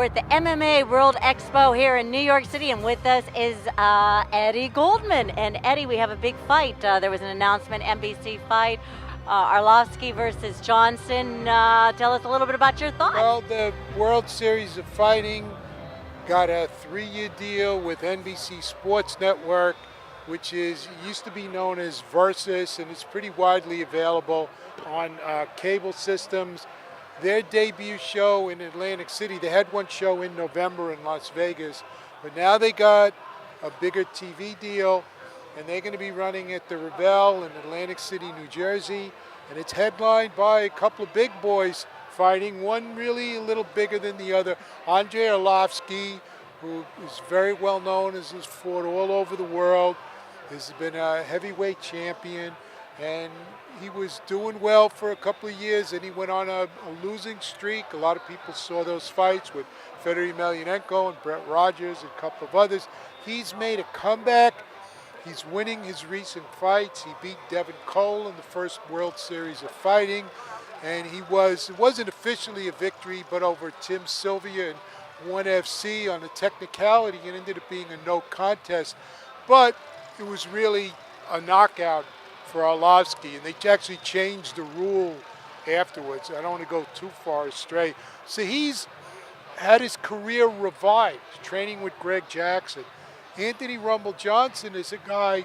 at the MMA World Expo here in New York City, and with us is Eddie Goldman. And Eddie, we have a big fight. There was an announcement, NBC fight, Arlovski versus Johnson. Tell us a little bit about your thoughts. Well, the World Series of Fighting got a 3-year deal with NBC Sports Network, which used to be known as Versus, and it's pretty widely available on cable systems. Their debut show in Atlantic City, they had one show in November in Las Vegas, but now they got a bigger TV deal, and they're going to be running at the REVEL in Atlantic City, New Jersey, and it's headlined by a couple of big boys fighting, one really a little bigger than the other. Andrei Arlovski, who is very well known, has fought all over the world, has been a heavyweight champion, and he was doing well for a couple of years, and he went on a losing streak. A lot of people saw those fights with Fedor Emelianenko and Brett Rogers and a couple of others. He's made a comeback. He's winning his recent fights. He beat Devin Cole in the first World Series of Fighting, and it wasn't officially a victory, but over Tim Sylvia and ONE FC on a technicality, it ended up being a no contest. But it was really a knockout for Arlovski, and they actually changed the rule afterwards. I don't want to go too far astray. So he's had his career revived, training with Greg Jackson. Anthony Rumble Johnson is a guy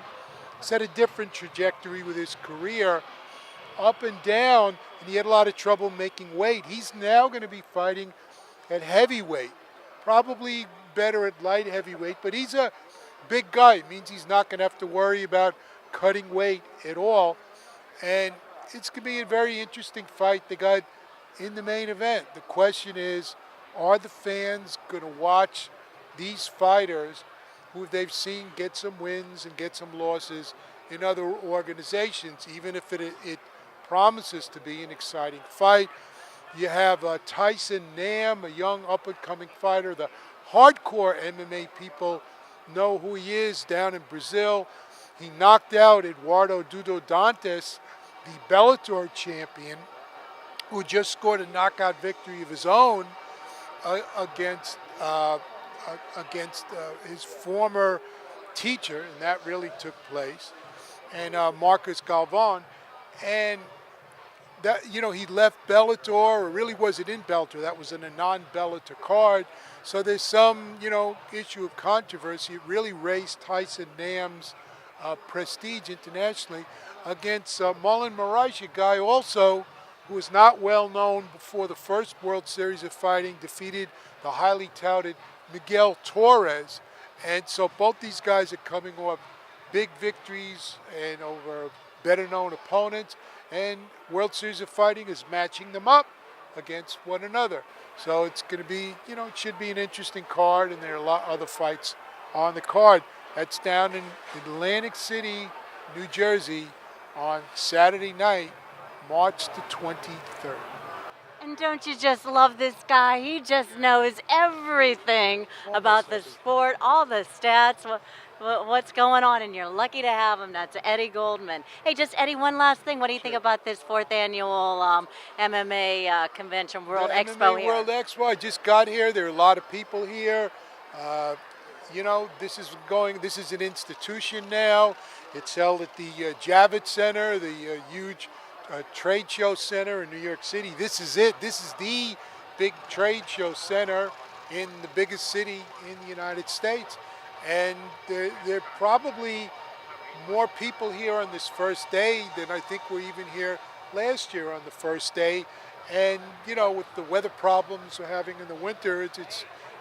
who's had a different trajectory with his career, up and down, and he had a lot of trouble making weight. He's now going to be fighting at heavyweight, probably better at light heavyweight, but he's a big guy. It means he's not going to have to worry about cutting weight at all, and it's going to be a very interesting fight they got in the main event. The question is, are the fans going to watch these fighters who they've seen get some wins and get some losses in other organizations, even if it promises to be an exciting fight? You have Tyson, a young up-and-coming fighter. The hardcore MMA people know who he is down in Brazil. He knocked out Eduardo Dudo Dantas, the Bellator champion, who just scored a knockout victory of his own against his former teacher, and that really took place, and Marcus Galvão. And that, he left Bellator, or really wasn't in Bellator. That was in a non-Bellator card. So there's some, issue of controversy. It really raised Tyson Nam's prestige internationally against Marlon Moraes, a guy also who was not well known before the first World Series of Fighting, defeated the highly touted Miguel Torres. And so both these guys are coming off big victories and over better known opponents, and World Series of Fighting is matching them up against one another. So it's going to be, it should be an interesting card, and there are a lot of other fights on the card. That's down in Atlantic City, New Jersey on Saturday night, March the 23rd. And don't you just love this guy? He just knows everything about the sport, all the stats, what's going on, and you're lucky to have him. That's Eddie Goldman. Hey, just Eddie, one last thing. What do you think about this 4th annual MMA convention, World Expo here? World Expo. I just got here. There are a lot of people here. This is an institution now. It's held at the Javits Center, the huge trade show center in New York City. This is it. This is the big trade show center in the biggest city in the United States. And there are probably more people here on this first day than I think were even here last year on the first day. And, with the weather problems we're having in the winter, it's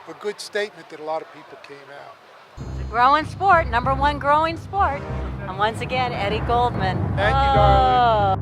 a good statement that a lot of people came out. It's a growing sport, #1 growing sport. And once again, Eddie Goldman. Thank you, darling.